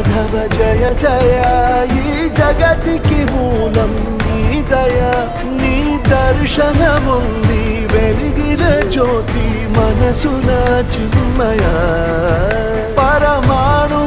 మాధవ జయ జయ ఈ జగతికి మూలం నీ దయ నీ దర్శనముంది వెలిగిన జ్యోతి మనసున చిన్మయ పరమాణు